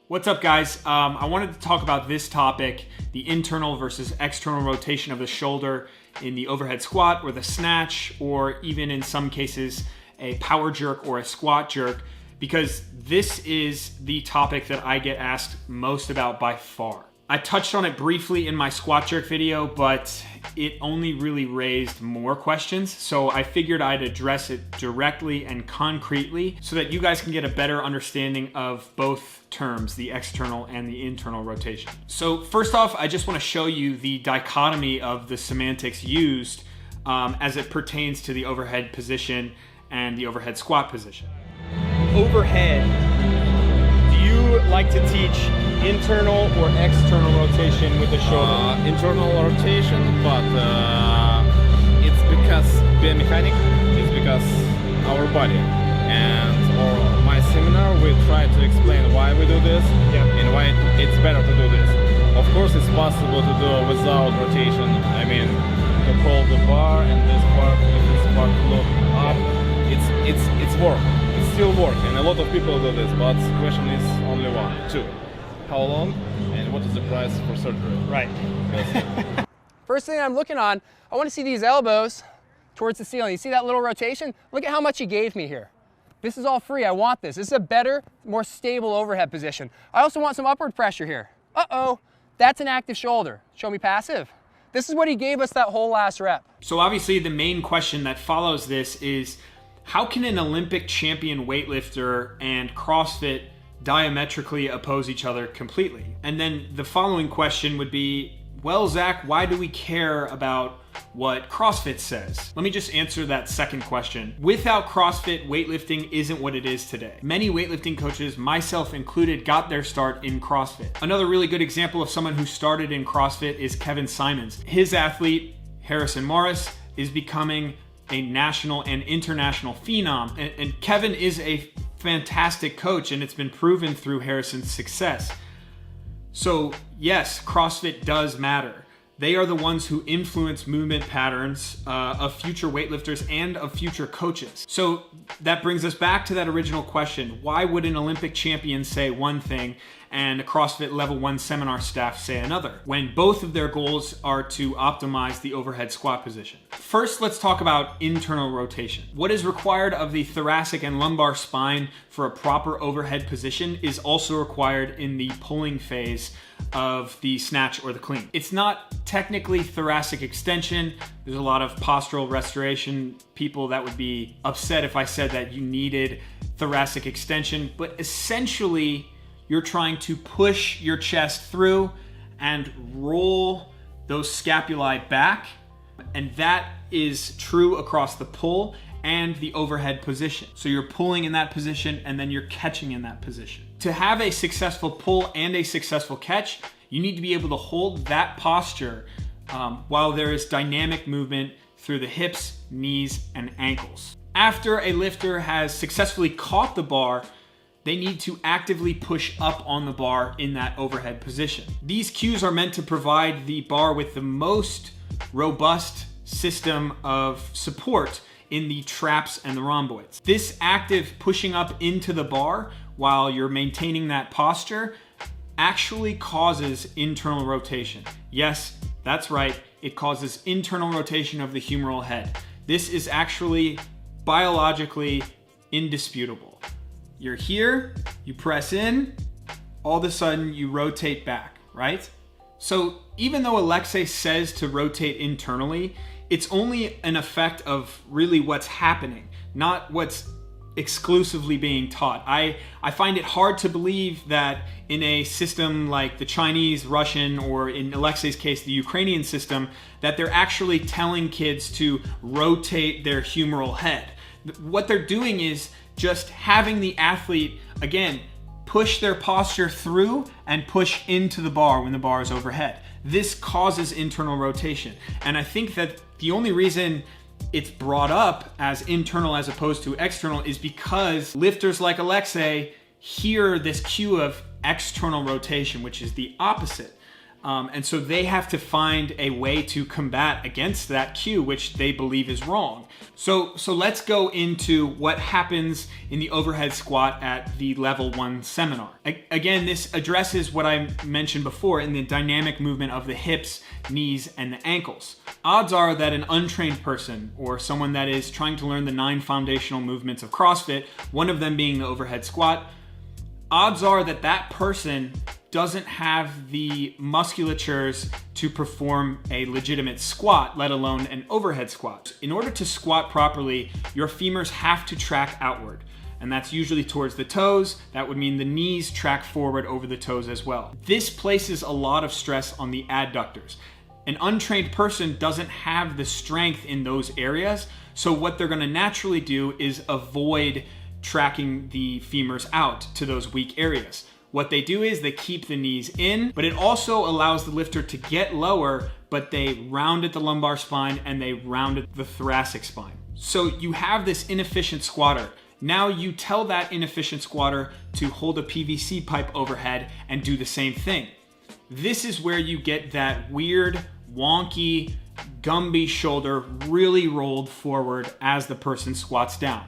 What's up, guys? I wanted to talk about this topic, the internal versus external rotation of the shoulder in the overhead squat or the snatch, or even in some cases, a power jerk or a squat jerk, because this is the topic that I get asked most about by far. I touched on it briefly in my squat jerk video, but it only really raised more questions. So I figured I'd address it directly and concretely so that you guys can get a better understanding of both terms, the external and the internal rotation. So first off, I just want to show you the dichotomy of the semantics used as it pertains to the overhead position and the overhead squat position. Overhead, do you like to teach internal or external rotation with the shoulder? Internal rotation, but it's because biomechanic, it's because our body. And for my seminar, we try to explain why we do this and why it's better to do this. Of course, it's possible to do without rotation. I mean, to hold the bar and this part, if this part look up, it's work. It's still work, and a lot of people do this, but the question is only one, two. How long, and what is the price for surgery? Right. First thing I'm looking on, I want to see these elbows towards the ceiling. You see that little rotation? Look at how much he gave me here. This is all free. I want this. This is a better, more stable overhead position. I also want some upward pressure here. Uh-oh, that's an active shoulder. Show me passive. This is what he gave us that whole last rep. So obviously the main question that follows this is, how can an Olympic champion weightlifter and CrossFit diametrically oppose each other completely? And then the following question would be, well, Zach, why do we care about what CrossFit says? Let me just answer that second question. Without CrossFit, weightlifting isn't what it is today. Many weightlifting coaches, myself included, got their start in CrossFit. Another really good example of someone who started in CrossFit is Kevin Simons. His athlete, Harrison Morris, is becoming a national and international phenom. And Kevin is a fantastic coach, and it's been proven through Harrison's success. So yes, CrossFit does matter. They are the ones who influence movement patterns of future weightlifters and of future coaches. So that brings us back to that original question. Why would an Olympic champion say one thing and a CrossFit Level 1 seminar staff say another, when both of their goals are to optimize the overhead squat position? First, let's talk about internal rotation. What is required of the thoracic and lumbar spine for a proper overhead position is also required in the pulling phase of the snatch or the clean. It's not technically thoracic extension. There's a lot of postural restoration people that would be upset if I said that you needed thoracic extension, but essentially you're trying to push your chest through and roll those scapulae back, and that is true across the pull and the overhead position. So you're pulling in that position and then you're catching in that position. To have a successful pull and a successful catch, you need to be able to hold that posture while there is dynamic movement through the hips, knees, and ankles. After a lifter has successfully caught the bar, they need to actively push up on the bar in that overhead position. These cues are meant to provide the bar with the most robust system of support in the traps and the rhomboids. This active pushing up into the bar while you're maintaining that posture actually causes internal rotation. Yes, that's right, it causes internal rotation of the humeral head. This is actually biologically indisputable. You're here, you press in, all of a sudden you rotate back, right? So even though Alexei says to rotate internally, it's only an effect of really what's happening, not what's exclusively being taught. I find it hard to believe that in a system like the Chinese, Russian, or in Alexei's case, the Ukrainian system, that they're actually telling kids to rotate their humeral head. What they're doing is just having the athlete, again, push their posture through and push into the bar when the bar is overhead. This causes internal rotation. And I think that the only reason it's brought up as internal as opposed to external is because lifters like Alexei hear this cue of external rotation, which is the opposite. And so they have to find a way to combat against that cue, which they believe is wrong. So let's go into what happens in the overhead squat at the level 1 seminar. Again, this addresses what I mentioned before in the dynamic movement of the hips, knees, and the ankles. Odds are that an untrained person or someone that is trying to learn the 9 foundational movements of CrossFit, one of them being the overhead squat, odds are that that person doesn't have the musculatures to perform a legitimate squat, let alone an overhead squat. In order to squat properly, your femurs have to track outward, and that's usually towards the toes. That would mean the knees track forward over the toes as well. This places a lot of stress on the adductors. An untrained person doesn't have the strength in those areas, so what they're gonna naturally do is avoid tracking the femurs out to those weak areas. What they do is they keep the knees in, but it also allows the lifter to get lower, but they round at the lumbar spine and they round at the thoracic spine. So you have this inefficient squatter. Now you tell that inefficient squatter to hold a PVC pipe overhead and do the same thing. This is where you get that weird, wonky, Gumby shoulder really rolled forward as the person squats down.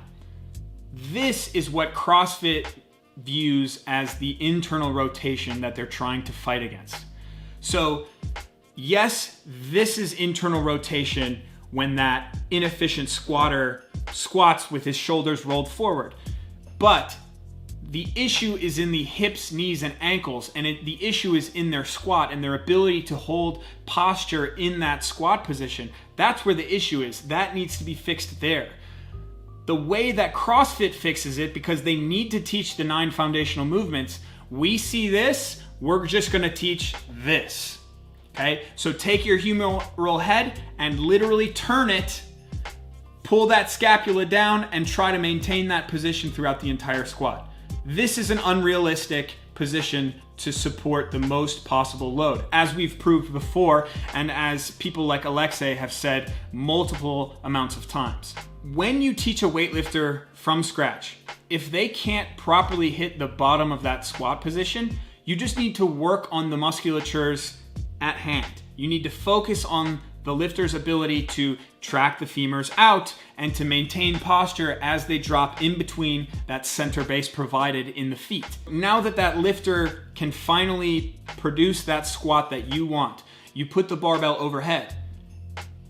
This is what CrossFit views as the internal rotation that they're trying to fight against. So yes, this is internal rotation when that inefficient squatter squats with his shoulders rolled forward. But the issue is in the hips, knees, and ankles, and the issue is in their squat and their ability to hold posture in that squat position. That's where the issue is. That needs to be fixed there. The way that CrossFit fixes it, because they need to teach the 9 foundational movements, we see this, we're just gonna teach this, okay? So take your humeral head and literally turn it, pull that scapula down, and try to maintain that position throughout the entire squat. This is an unrealistic position to support the most possible load, as we've proved before, and as people like Alexei have said multiple amounts of times. When you teach a weightlifter from scratch, if they can't properly hit the bottom of that squat position, you just need to work on the musculatures at hand. You need to focus on the lifter's ability to track the femurs out and to maintain posture as they drop in between that center base provided in the feet. Now that that lifter can finally produce that squat that you want, you put the barbell overhead.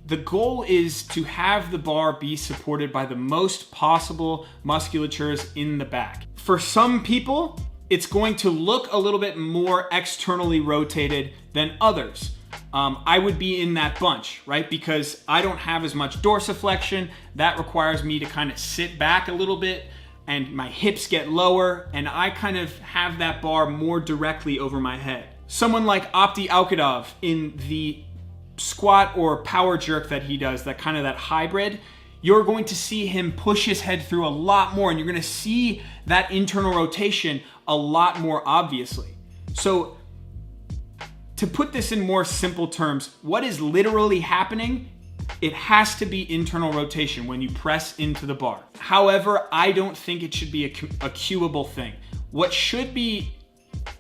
The goal is to have the bar be supported by the most possible musculatures in the back. For some people, it's going to look a little bit more externally rotated than others. I would be in that bunch, right? Because I don't have as much dorsiflexion. That requires me to kind of sit back a little bit and my hips get lower and I kind of have that bar more directly over my head. Someone like Opti Aukadov in the squat or power jerk that he does, that kind of that hybrid, you're going to see him push his head through a lot more and you're going to see that internal rotation a lot more obviously. So to put this in more simple terms, what is literally happening? It has to be internal rotation when you press into the bar. However, I don't think it should be a cueable thing. What should be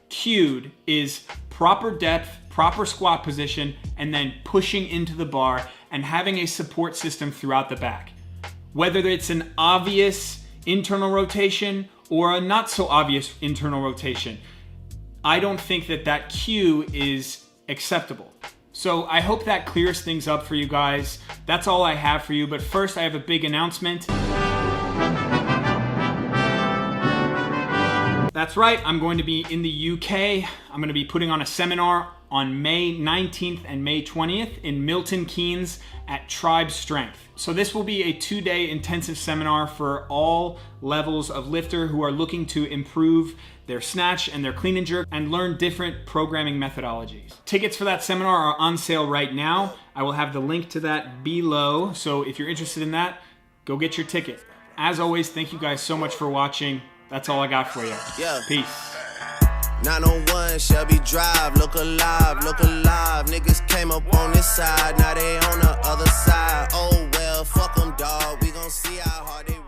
cued is proper depth, proper squat position, and then pushing into the bar and having a support system throughout the back. Whether it's an obvious internal rotation or a not so obvious internal rotation, I don't think that that cue is acceptable. So I hope that clears things up for you guys. That's all I have for you, but first I have a big announcement. That's right, I'm going to be in the UK. I'm going to be putting on a seminar on May 19th and May 20th in Milton Keynes at Tribe Strength. So this will be a 2-day intensive seminar for all levels of lifter who are looking to improve their snatch and their clean and jerk and learn different programming methodologies. Tickets for that seminar are on sale right now. I will have the link to that below. So if you're interested in that, go get your ticket. As always, thank you guys so much for watching. That's all I got for you. Yeah. Peace. 901 Shelby Drive, look alive, look alive. Niggas came up on this side, now they on the other side. Oh well, fuck them, dawg. We gon' see how hard they